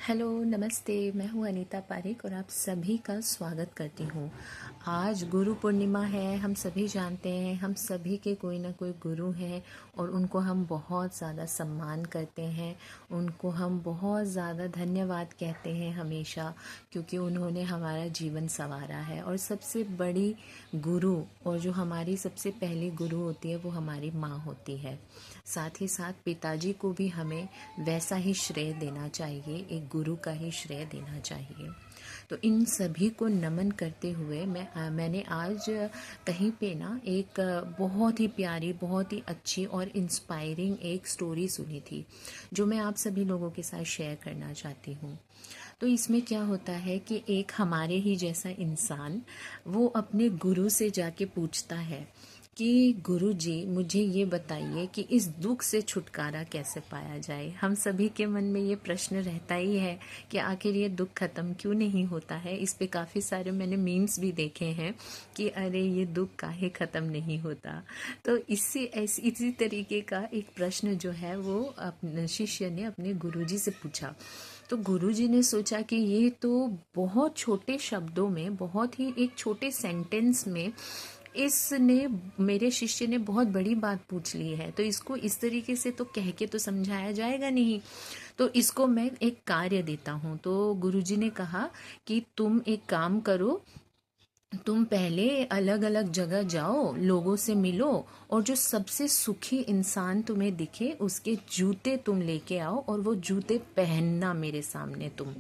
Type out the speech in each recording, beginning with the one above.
Hello नमस्ते। मैं हूँ अनीता पारिक और आप सभी का स्वागत करती हूँ। आज गुरु पूर्णिमा है। हम सभी जानते हैं हम सभी के कोई ना कोई गुरु हैं और उनको हम बहुत ज़्यादा सम्मान करते हैं। उनको हम बहुत ज़्यादा धन्यवाद कहते हैं हमेशा, क्योंकि उन्होंने हमारा जीवन संवारा है। और सबसे बड़ी गुरु और जो हमारी सबसे पहली गुरु होती है वो हमारी माँ होती है। साथ ही साथ पिताजी को भी हमें वैसा ही श्रेय देना चाहिए, एक गुरु का ही श्रेय देना चाहिए। तो इन सभी को नमन करते हुए मैंने आज कहीं पे ना एक बहुत ही प्यारी, बहुत ही अच्छी और इंस्पायरिंग एक स्टोरी सुनी थी, जो मैं आप सभी लोगों के साथ शेयर करना चाहती हूँ। तो इसमें क्या होता है कि एक हमारे ही जैसा इंसान वो अपने गुरु से जाके पूछता है कि गुरुजी मुझे ये बताइए कि इस दुख से छुटकारा कैसे पाया जाए। हम सभी के मन में ये प्रश्न रहता ही है कि आखिर ये दुख खत्म क्यों नहीं होता है। इस पे काफ़ी सारे मैंने मीम्स भी देखे हैं कि अरे ये दुख काहे खत्म नहीं होता। तो इससे इसी तरीके का एक प्रश्न जो है वो अपने शिष्य ने अपने गुरुजी से पूछा। तो गुरुजी ने सोचा कि ये तो बहुत छोटे शब्दों में, बहुत ही एक छोटे सेंटेंस में इसने, मेरे शिष्य ने बहुत बड़ी बात पूछ ली है, तो इसको इस तरीके से तो कह के तो समझाया जाएगा नहीं। तो इसको मैं एक कार्य देता हूँ। तो गुरुजी ने कहा कि तुम एक काम करो, तुम पहले अलग अलग जगह जाओ, लोगों से मिलो और जो सबसे सुखी इंसान तुम्हें दिखे उसके जूते तुम लेके आओ और वो जूते पहनना मेरे सामने तुम।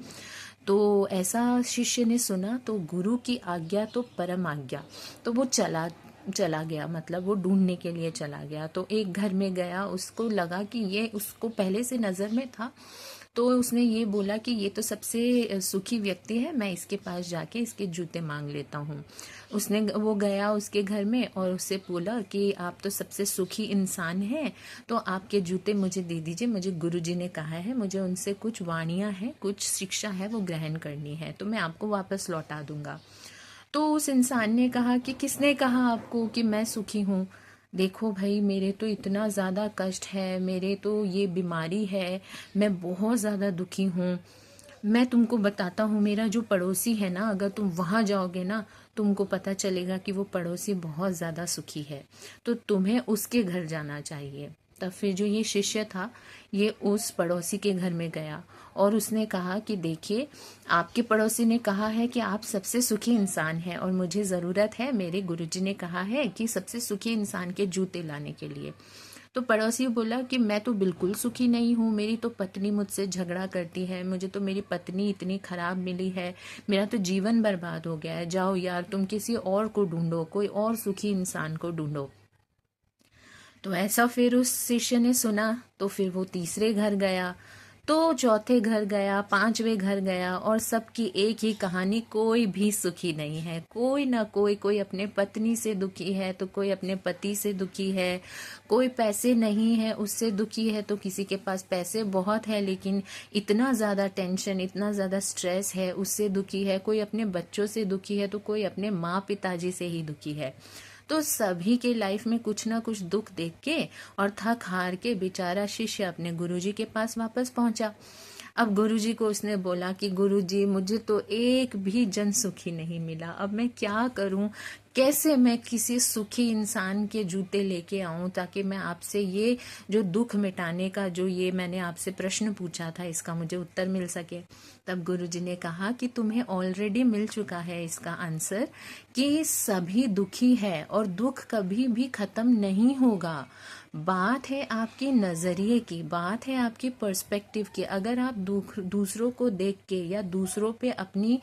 तो ऐसा शिष्य ने सुना तो गुरु की आज्ञा तो परम आज्ञा। तो वो चला चला गया, मतलब वो ढूंढने के लिए चला गया। तो एक घर में गया, उसको लगा कि ये उसको पहले से नज़र में था। तो उसने ये बोला कि ये तो सबसे सुखी व्यक्ति है, मैं इसके पास जाके इसके जूते मांग लेता हूँ। वो गया उसके घर में और उससे बोला कि आप तो सबसे सुखी इंसान हैं, तो आपके जूते मुझे दे दीजिए। मुझे गुरुजी ने कहा है, मुझे उनसे कुछ वाणियाँ हैं, कुछ शिक्षा है वो ग्रहण करनी है, तो मैं आपको वापस लौटा दूंगा। तो उस इंसान ने कहा कि किसने कहा आपको कि मैं सुखी हूँ। देखो भाई, मेरे तो इतना ज़्यादा कष्ट है, मेरे तो ये बीमारी है, मैं बहुत ज़्यादा दुखी हूँ। मैं तुमको बताता हूँ, मेरा जो पड़ोसी है ना, अगर तुम वहाँ जाओगे ना, तुमको पता चलेगा कि वो पड़ोसी बहुत ज़्यादा सुखी है, तो तुम्हें उसके घर जाना चाहिए। तब फिर जो ये शिष्य था, ये उस पड़ोसी के घर में गया और उसने कहा कि देखिए, आपके पड़ोसी ने कहा है कि आप सबसे सुखी इंसान हैं और मुझे ज़रूरत है, मेरे गुरुजी ने कहा है कि सबसे सुखी इंसान के जूते लाने के लिए। तो पड़ोसी बोला कि मैं तो बिल्कुल सुखी नहीं हूँ, मेरी तो पत्नी मुझसे झगड़ा करती है, मुझे तो मेरी पत्नी इतनी खराब मिली है, मेरा तो जीवन बर्बाद हो गया है। जाओ यार, तुम किसी और को ढूंढो, कोई और सुखी इंसान को ढूंढो। तो ऐसा फिर उस शिष्य ने सुना तो फिर वो तीसरे घर गया, तो चौथे घर गया, पांचवे घर गया और सबकी एक ही कहानी, कोई भी सुखी नहीं है। कोई ना कोई, कोई अपने पत्नी से दुखी है तो कोई अपने पति से दुखी है, कोई पैसे नहीं है उससे दुखी है, तो किसी के पास पैसे बहुत है लेकिन इतना ज़्यादा टेंशन, इतना ज़्यादा स्ट्रेस है उससे दुखी है, कोई अपने बच्चों से दुखी है तो कोई अपने माँ पिताजी से ही दुखी है। तो सभी के लाइफ में कुछ ना कुछ दुख देख के और थक हार के बेचारा शिष्य अपने गुरुजी के पास वापस पहुंचा। अब गुरुजी को उसने बोला कि गुरुजी, मुझे तो एक भी जन सुखी नहीं मिला, अब मैं क्या करूं, कैसे मैं किसी सुखी इंसान के जूते लेके आऊं ताकि मैं आपसे ये जो दुख मिटाने का जो ये मैंने आपसे प्रश्न पूछा था इसका मुझे उत्तर मिल सके। तब गुरुजी ने कहा कि तुम्हें ऑलरेडी मिल चुका है इसका आंसर, कि सभी दुखी है और दुख कभी भी खत्म नहीं होगा। बात है आपके नज़रिए की, बात है आपकी पर्सपेक्टिव की। अगर आप दूसरों को देख के या दूसरों पे अपनी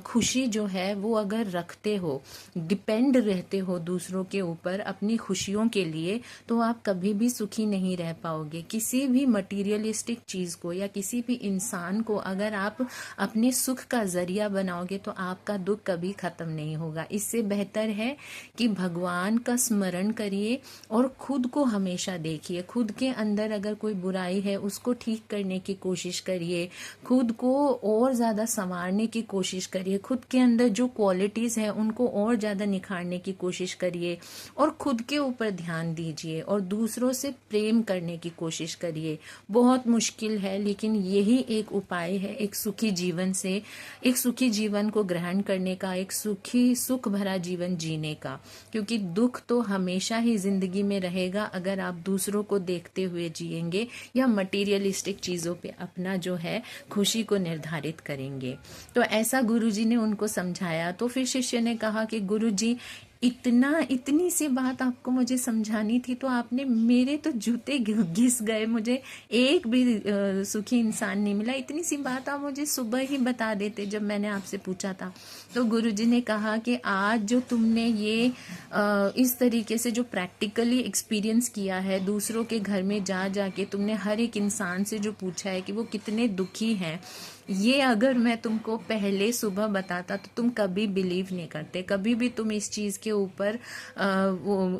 खुशी जो है वो अगर रखते हो, डिपेंड रहते हो दूसरों के ऊपर अपनी खुशियों के लिए, तो आप कभी भी सुखी नहीं रह पाओगे। किसी भी मटीरियलिस्टिक चीज़ को या किसी भी इंसान को अगर आप अपने सुख का जरिया बनाओगे तो आपका दुख कभी खत्म नहीं होगा। इससे बेहतर है कि भगवान का स्मरण करिए और खुद को हमेशा देखिए। खुद के अंदर अगर कोई बुराई है उसको ठीक करने की कोशिश करिए, खुद को और ज़्यादा संवारने की कोशिश करिए, खुद के अंदर जो क्वालिटीज़ हैं उनको और ज़्यादा तरह निखारने की कोशिश करिए और खुद के ऊपर ध्यान दीजिए और दूसरों से प्रेम करने की कोशिश करिए। बहुत मुश्किल है, लेकिन यही एक उपाय है एक सुखी जीवन से, एक सुखी जीवन को ग्रहण करने का, एक सुख भरा जीवन जीने का। क्योंकि दुख तो हमेशा ही जिंदगी में रहेगा अगर आप दूसरों को देखते हुए जिएंगे या मटेरियलिस्टिक चीजों पे अपना जो है खुशी को निर्धारित करेंगे। तो ऐसा गुरुजी ने उनको समझाया। तो फिर शिष्य ने कहा कि गुरुजी, इतनी सी बात आपको मुझे समझानी थी तो आपने मेरे तो जूते घिस गए, मुझे एक भी सुखी इंसान नहीं मिला। इतनी सी बात आप मुझे सुबह ही बता देते जब मैंने आपसे पूछा था। तो गुरुजी ने कहा कि आज जो तुमने ये इस तरीके से जो प्रैक्टिकली एक्सपीरियंस किया है, दूसरों के घर में जा जाके तुमने हर एक इंसान से जो पूछा है कि वो कितने दुखी हैं, ये अगर मैं तुमको पहले सुबह बताता तो तुम कभी बिलीव नहीं करते, कभी भी तुम इस चीज़ के ऊपर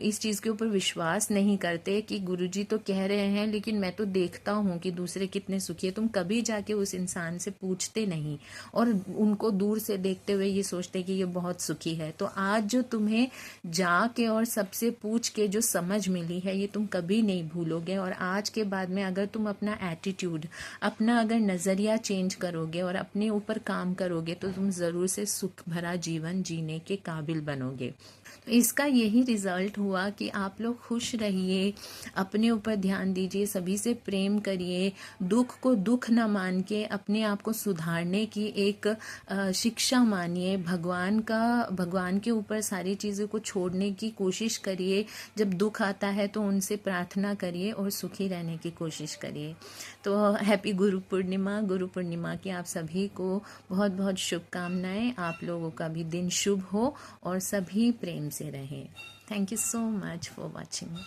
इस चीज़ के ऊपर विश्वास नहीं करते कि गुरुजी तो कह रहे हैं लेकिन मैं तो देखता हूँ कि दूसरे कितने सुखी है। तुम कभी जाके उस इंसान से पूछते नहीं और उनको दूर से देखते हुए ये सोचते कि ये बहुत सुखी है। तो आज जो तुम्हें जाके और सबसे पूछ के जो समझ मिली है, ये तुम कभी नहीं भूलोगे। और आज के बाद में अगर तुम अपना एटीट्यूड, अपना अगर नज़रिया चेंज करोगे और अपने ऊपर काम करोगे तो तुम ज़रूर से सुख भरा जीवन जीने के काबिल बनोगे। तो इसका यही रिजल्ट हुआ कि आप लोग खुश रहिए, अपने ऊपर ध्यान दीजिए, सभी से प्रेम करिए, दुख को दुख न मान के अपने आप को सुधारने की एक शिक्षा मानिए, भगवान के ऊपर सारी चीज़ों को छोड़ने की कोशिश करिए। जब दुख आता है तो उनसे प्रार्थना करिए और सुखी रहने की कोशिश करिए। तो हैप्पी गुरु पूर्णिमा की आप सभी को बहुत बहुत शुभकामनाएं। आप लोगों का भी दिन शुभ हो और सभी प्रेम से रहें। Thank you so much for watching.